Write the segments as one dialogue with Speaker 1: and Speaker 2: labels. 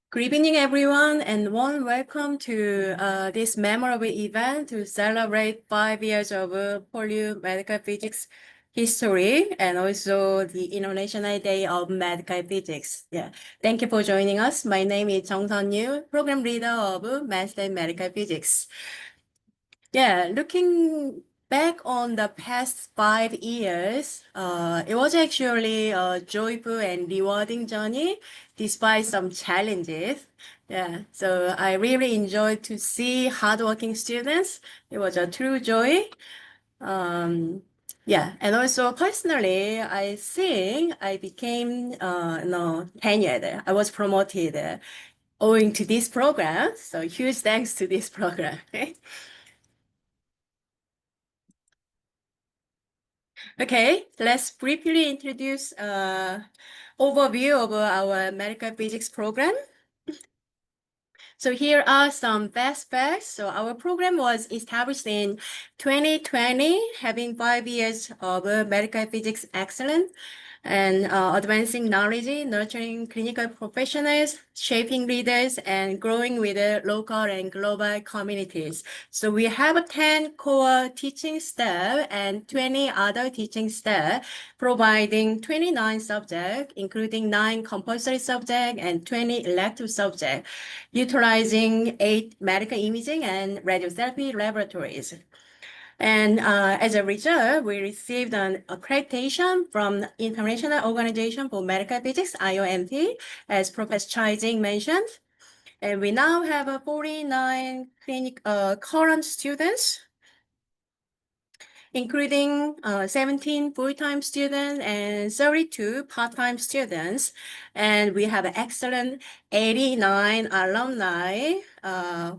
Speaker 1: Good evening, everyone, and warm welcome to this memorable event to celebrate 5 years of PolyU medical physics history and also the International Day of Medical Physics. Yeah, thank you for joining us. My name is Jung Sun-yu, Program Leader of Master in Medical Physics. Yeah, looking back on the past 5 years, it was actually a joyful and rewarding journey despite some challenges. Yeah, so I really enjoyed to see hardworking students. It was a true joy. Um, yeah, and also personally, I think I became tenured. I was promoted owing to this program. So huge thanks to this program. Okay. Okay, let's briefly introduce overview of our medical physics program. So here are some best facts. So our program was established in 2020, having 5 years of medical physics excellence and advancing knowledge, nurturing clinical professionals, shaping leaders, and growing with the local and global communities. So we have 10 core teaching staff and 20 other teaching staff, providing 29 subjects, including 9 compulsory subjects and 20 elective subjects, utilizing 8 medical imaging and radiotherapy laboratories. And as a result, we received an accreditation from the International Organization for Medical Physics, IOMP, as Professor Chai Jing mentioned. And we now have 49 current students, including 17 full-time students and 32 part-time students. And we have excellent 89 alumni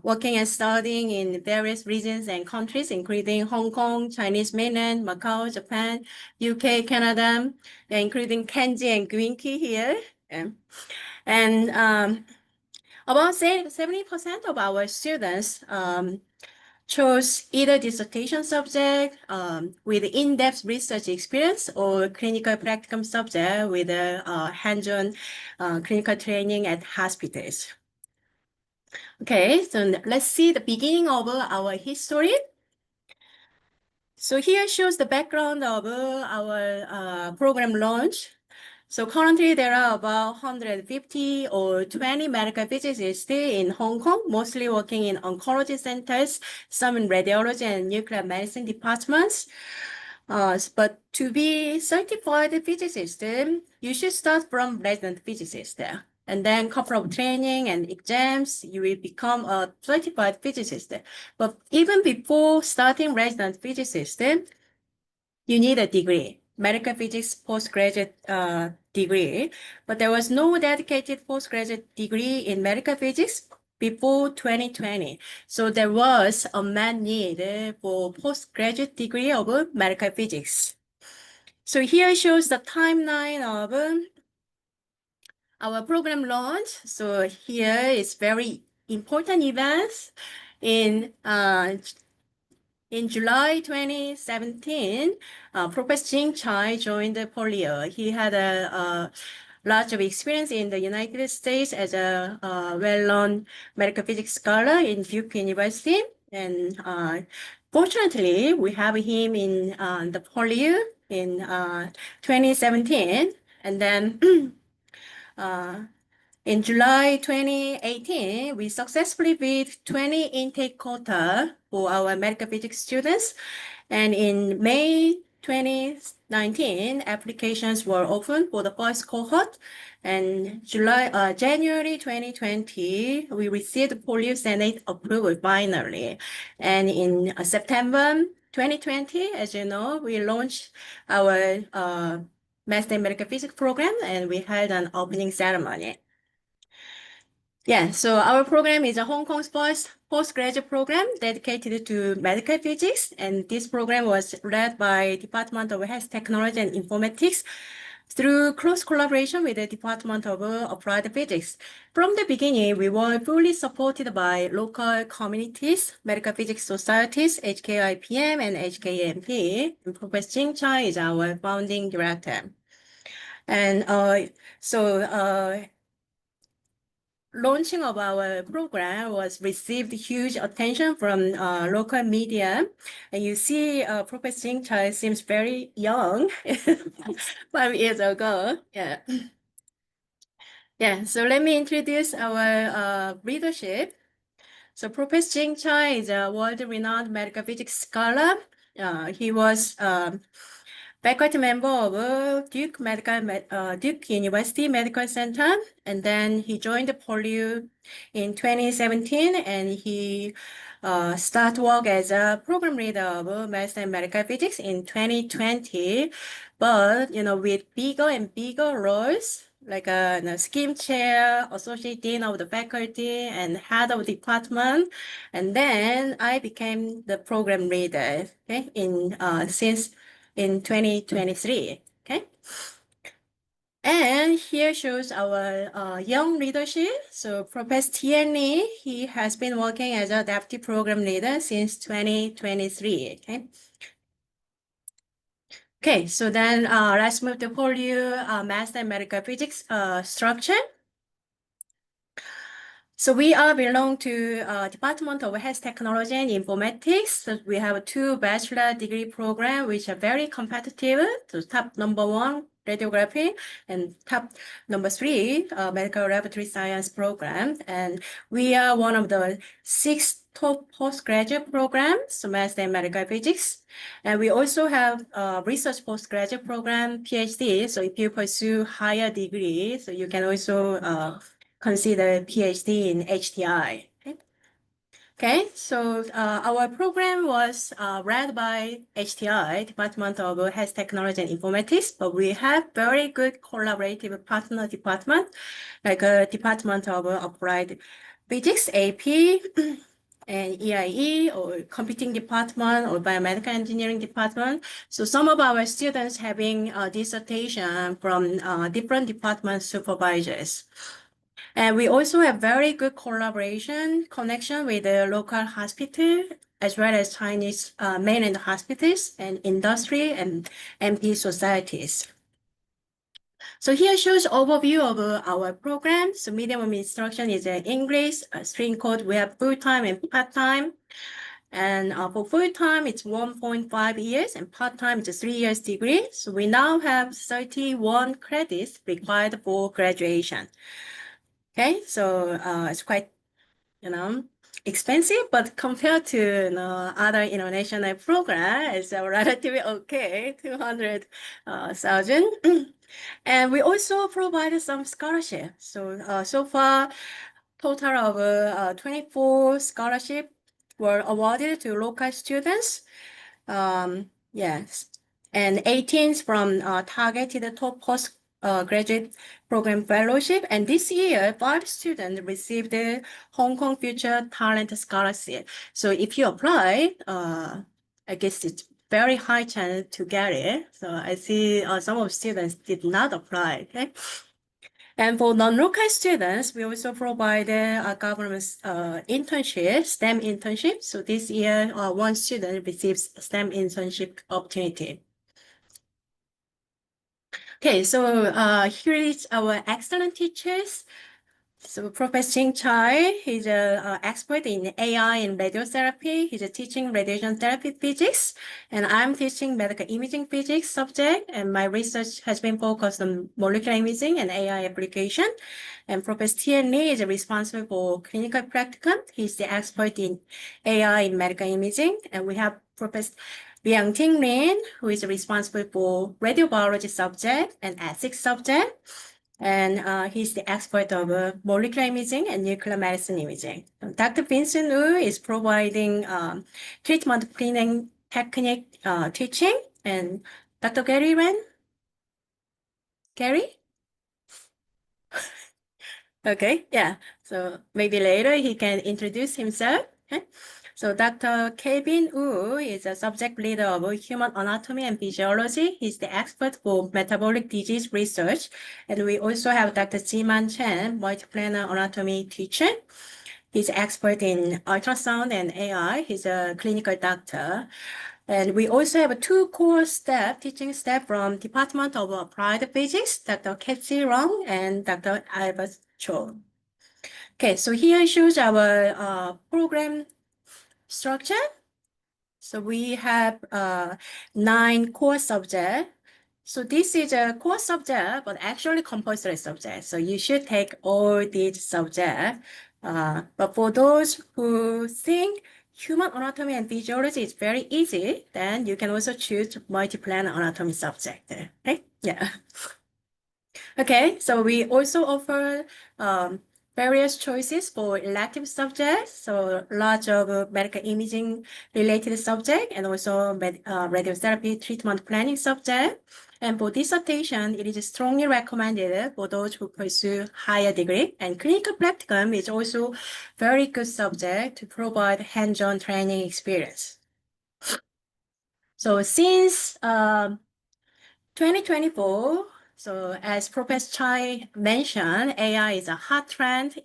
Speaker 1: working and studying in various regions and countries, including Hong Kong, Chinese mainland, Macau, Japan, UK, Canada, including Kenji and Gwinki here. And about 70% of our students chose either dissertation subject with in-depth research experience or clinical practicum subject with hands-on clinical training at hospitals. Okay, so let's see the beginning of our history. So here shows the background of our program launch. So currently there are about 150 or 20 medical physicists in Hong Kong, mostly working in oncology centers, some in radiology and nuclear medicine departments. But to be certified physicist, you should start from resident physicist. And then couple of training and exams, you will become a certified physicist. But even before starting resident physicist, you need a degree, medical physics postgraduate degree, but there was no dedicated postgraduate degree in medical physics before 2020. So there was a main need for postgraduate degree of medical physics. So here shows the timeline of our program launch. So here is very important events in July 2017, Professor Jing Chai joined PolyU. He had a lot of experience in the United States as a well-known medical physics scholar in Duke University. And fortunately, we have him in the PolyU in 2017. And then in July 2018, we successfully beat 20 intake quota for our medical physics students. And in May 2019, applications were open for the first cohort. And January 2020, we received PolyU Senate approval finally. And in September 2020, as you know, we launched our Master in Medical Physics program, and we held an opening ceremony. Yeah, so our program is a Hong Kong's first postgraduate program dedicated to medical physics, and this program was led by Department of Health Technology and Informatics through close collaboration with the Department of Applied Physics. From the beginning, we were fully supported by local communities, medical physics societies, HKIPM and HKMP. And Professor Jing Chai is our founding director. And launching of our program was received huge attention from local media. And you see, Professor Jing Chai seems very young, 5 years ago. Yeah. Yeah, so let me introduce our leadership. So Professor Jing Chai is a world-renowned medical physics scholar. He was faculty member of Duke University Medical Center, and then he joined the PolyU in 2017, and he started work as a program leader of Master in Medical Physics in 2020. But with bigger and bigger roles, like a scheme chair, associate dean of the faculty, and head of department, and then I became the program leader. Okay, in 2023. Okay. And here shows our young leadership. So Professor Tian Li, he has been working as a deputy program leader since 2023. Okay. Okay, so then let's move to PolyU Master in Medical Physics structure. So we are belong to Department of Health Technology and Informatics. So we have two bachelor degree program which are very competitive. So top number 1 radiography and top number 3 medical laboratory science program. And we are one of the 6 top postgraduate programs, so Master in Medical Physics. And we also have research postgraduate program, PhD. So if you pursue higher degree, so you can also consider PhD in HTI. Okay, so our program was led by HTI, Department of Health Technology and Informatics, but we have very good collaborative partner department, like Department of Applied Physics, AP, and EIE, or computing department, or biomedical engineering department. So some of our students having a dissertation from different department supervisors. And we also have very good collaboration, connection with the local hospital, as well as Chinese mainland hospitals and industry and MP societies. So here shows overview of our program. So medium of instruction is English, string code, we have full-time and part-time. And for full-time, it's 1.5 years, and part-time is a 3 years degree. So we now have 31 credits required for graduation. Okay, so it's quite, expensive, but compared to other international program, it's relatively okay, 200,000. And we also provided some scholarship. So so far, total of 24 scholarship were awarded to local students. Yes, and 18 from targeted top postgraduate program fellowship. And this year, 5 students received the Hong Kong Future Talent Scholarship. So if you apply, I guess it's very high chance to get it. So I see some of students did not apply. Okay. And for non-local students, we also provide a government internship, STEM internship. So this year, one student receives STEM internship opportunity. Okay, so here is our excellent teachers. So Professor Jing Chai, he's an expert in AI and radiotherapy. He's teaching radiation therapy physics, and I'm teaching medical imaging physics subject, and my research has been focused on molecular imaging and AI application. And Professor Tian Li is responsible for clinical practicum. He's the expert in AI in medical imaging, and we have Professor Liang Ting Lin, who is responsible for radiobiology subject and ethics subject. And he's the expert of molecular imaging and nuclear medicine imaging. Dr. Vincent Wu is providing treatment planning technique teaching, and Dr. Gary Ren? Gary? Okay, yeah. So maybe later he can introduce himself. Okay. So Dr. Kevin Wu is a subject leader of human anatomy and physiology. He's the expert for metabolic disease research. And we also have Dr. Jiman Chen, multiplanar anatomy teacher. He's expert in ultrasound and AI. He's a clinical doctor. And we also have 2 core staff, teaching staff from Department of Applied Physics, Dr. Kathy Rong and Dr. Albert Cho. Okay, so here shows our program structure. So we have 9 core subjects. So this is a core subject, but actually compulsory subject. So you should take all these subjects. But for those who think human anatomy and physiology is very easy, then you can also choose multi-plan anatomy subject. Okay? Yeah. Okay, so we also offer various choices for elective subjects, so lots of medical imaging related subject and also radiotherapy treatment planning subject. And for dissertation, it is strongly recommended for those who pursue higher degree. And clinical practicum is also very good subject to provide hands-on training experience. So since 2024, so as Professor Chai mentioned, AI is a hot trend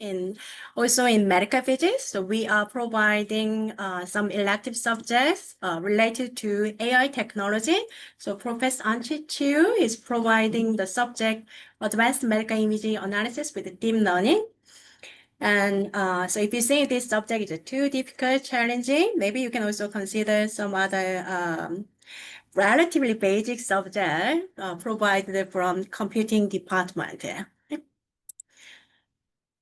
Speaker 1: also in medical physics. So we are providing some elective subjects related to AI technology. So Professor Anchi Chiu is providing the subject Advanced Medical Imaging Analysis with Deep Learning. And so if you think this subject is too difficult, challenging, maybe you can also consider some other relatively basic subject provided from computing department.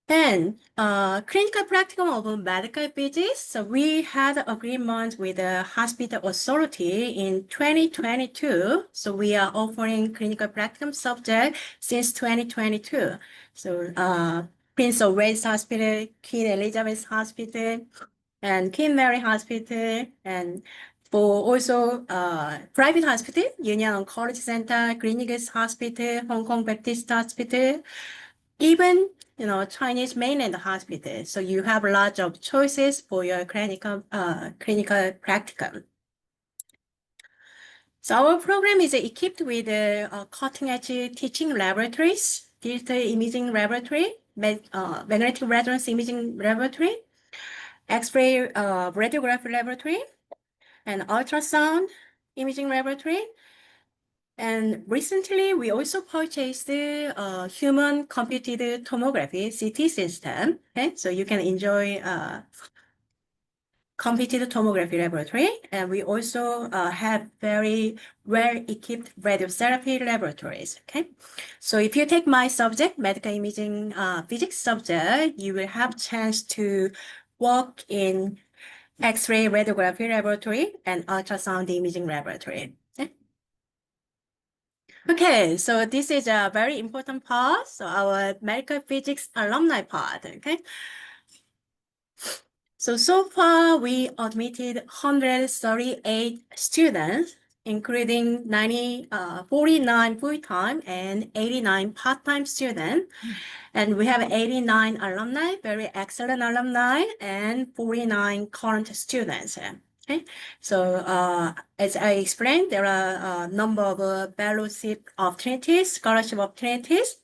Speaker 1: And clinical practicum of medical physics. So we had agreement with the hospital authority in 2022. So we are offering clinical practicum subject since 2022. So Prince of Wales Hospital, Queen Elizabeth Hospital, and Queen Mary Hospital, and for also private hospital, Union Oncology Center, Greenwich Hospital, Hong Kong Baptist Hospital, even Chinese mainland hospital. So you have a lot of choices for your clinical practicum. So our program is equipped with cutting-edge teaching laboratories, digital imaging laboratory, magnetic resonance imaging laboratory, X-ray radiography laboratory, and ultrasound imaging laboratory. And recently, we also purchased the human computed tomography CT system. Okay, so you can enjoy computed tomography laboratory. And we also have very well-equipped radiotherapy laboratories. Okay, so if you take my subject, medical imaging physics subject, you will have chance to work in X-ray radiography laboratory and ultrasound imaging laboratory. Okay, so this is a very important part. So our medical physics alumni part, okay? So far we admitted 138 students, including 49 full-time and 89 part-time students. And we have 89 alumni, very excellent alumni, and 49 current students. Okay, so as I explained, there are a number of fellowship opportunities, scholarship opportunities,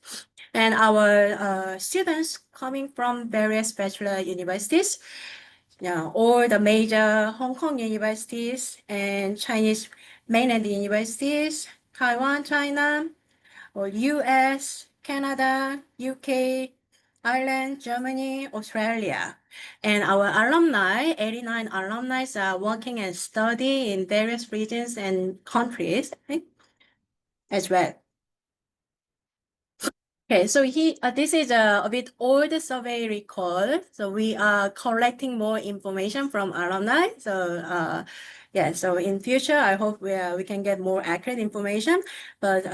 Speaker 1: and our students coming from various bachelor universities, all the major Hong Kong universities and Chinese mainland universities, Taiwan, China, or US, Canada, UK, Ireland, Germany, Australia. And our alumni, 89 alumni, are working and study in various regions and countries as well. Okay, so this is a bit old survey record. So we are collecting more information from alumni. So yeah, so in future, I hope we can get more accurate information. But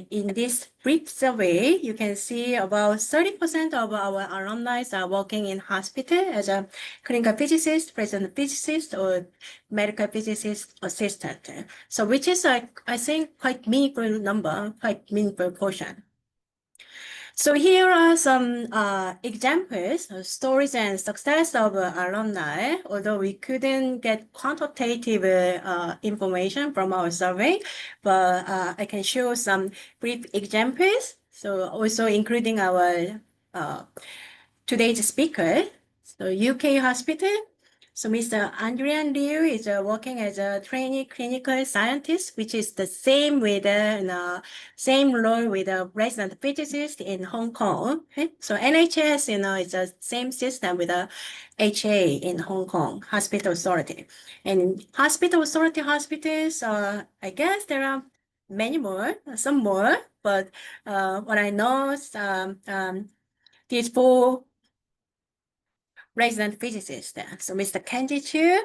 Speaker 1: in this brief survey, you can see about 30% of our alumni are working in hospital as a clinical physicist, resident physicist, or medical physicist assistant. So which is, I think, quite meaningful number, quite meaningful portion. So here are some examples of stories and success of alumni, although we couldn't get quantitative information from our survey, but I can show some brief examples. So also including our today's speaker, so UK hospital. So Mr. Andrian Liu is working as a trainee clinical scientist, which is the same with same role with a resident physicist in Hong Kong. Okay? So NHS, is the same system with a HA in Hong Kong, Hospital Authority. And Hospital Authority hospitals, I guess there are many more, some more, but what I know is these four resident physicists. So Mr. Kenji Chu,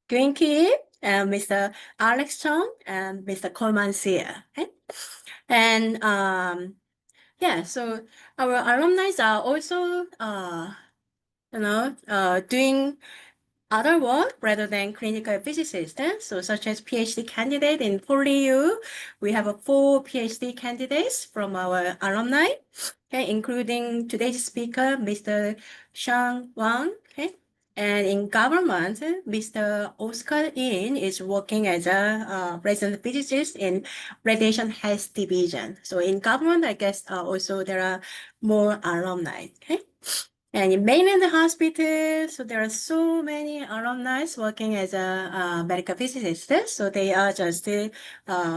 Speaker 1: Green Key, and Mr. Alex Chong, and Mr. Coleman Sear. Okay? And yeah, so our alumni are also doing other work rather than clinical physicists. So such as PhD candidate in PolyU, we have 4 PhD candidates from our alumni, okay, including today's speaker, Mr. Shang Wang. Okay. And in government, Mr. Oscar Yin is working as a resident physicist in radiation health division. So in government, I guess also there are more alumni. Okay. And in mainland hospital, so there are so many alumni working as a medical physicist. So they are just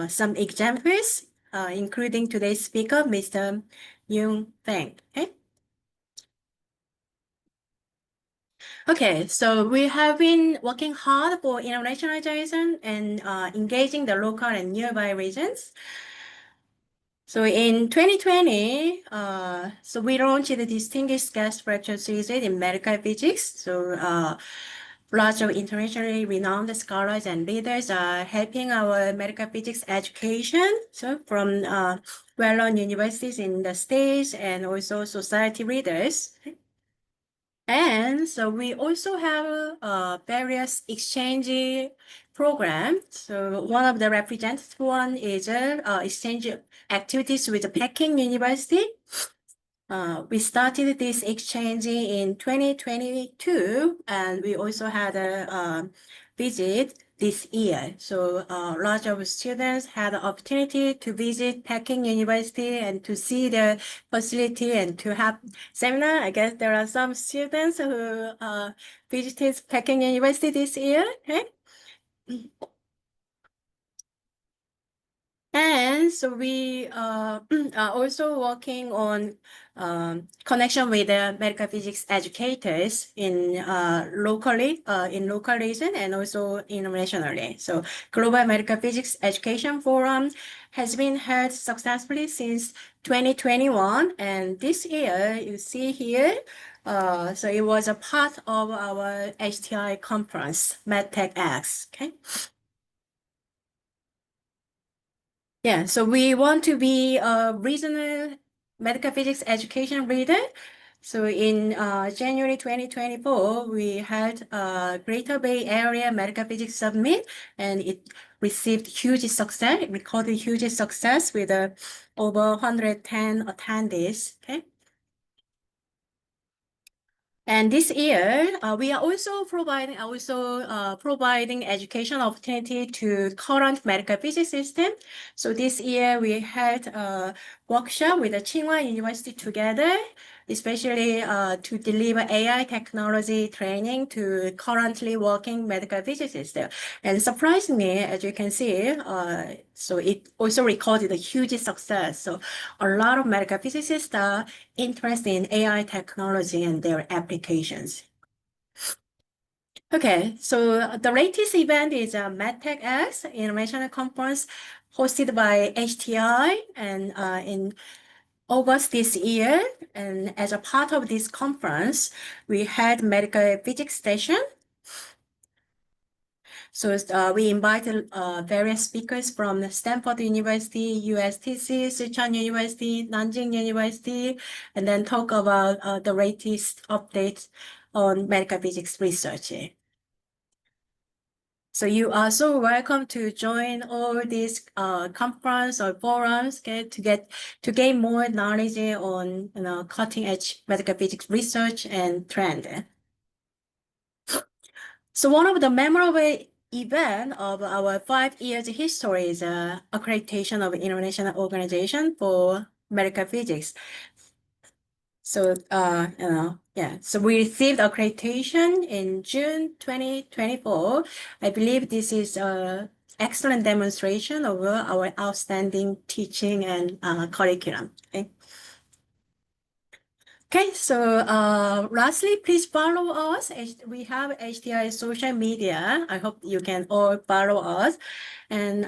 Speaker 1: some examples, including today's speaker, Mr. Yung Feng. Okay. Okay, so we have been working hard for internationalization and engaging the local and nearby regions. So in 2020, so we launched the Distinguished Guest Lecture Series in Medical Physics. So lots of internationally renowned scholars and leaders are helping our medical physics education. So from well-known universities in the States and also society leaders. And so we also have various exchange programs. So one of the representative one is exchange activities with Peking University. We started this exchange in 2022, and we also had a visit this year. So lots of students had the opportunity to visit Peking University and to see the facility and to have seminar. I guess there are some students who visited Peking University this year. Okay? And so we are also working on connection with the medical physics educators in locally in local region and also internationally. So Global Medical Physics Education Forum has been held successfully since 2021, and this year you see here. So it was a part of our HTI conference, MedTechX. Okay. Yeah, so we want to be a regional medical physics education leader. So in January 2024, we had a Greater Bay Area Medical Physics Summit, and it received huge success. It recorded huge success with over 110 attendees. Okay. And this year, we are also providing education opportunity to current medical physics system. So this year we had a workshop with the Tsinghua University together, especially to deliver AI technology training to currently working medical physicists. And surprisingly, as you can see, so it also recorded a huge success. So a lot of medical physicists are interested in AI technology and their applications. Okay, so the latest event is a MedTechX International Conference hosted by HTI and in August this year. And as a part of this conference, we had medical physics station. So we invited various speakers from Stanford University, USTC, Sichuan University, Nanjing University, and then talk about the latest updates on medical physics research. So you are so welcome to join all these conference or forums to gain more knowledge on cutting edge medical physics research and trend. So one of the memorable event of our 5 years history is accreditation of International Organization for Medical Physics. So, Yeah, so we received accreditation in June 2024. I believe this is a excellent demonstration of our outstanding teaching and curriculum. Okay. Okay, so lastly, please follow us. We have HDI social media. I hope you can all follow us. And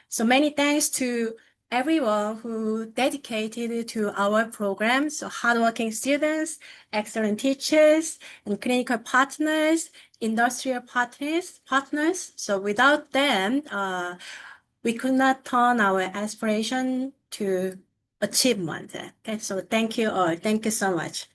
Speaker 1: so many thanks to everyone who dedicated to our program. So hardworking students, excellent teachers, and clinical partners, industrial partners. So without them, we could not turn our aspiration to achievement. Okay, so thank you all. Thank you so much.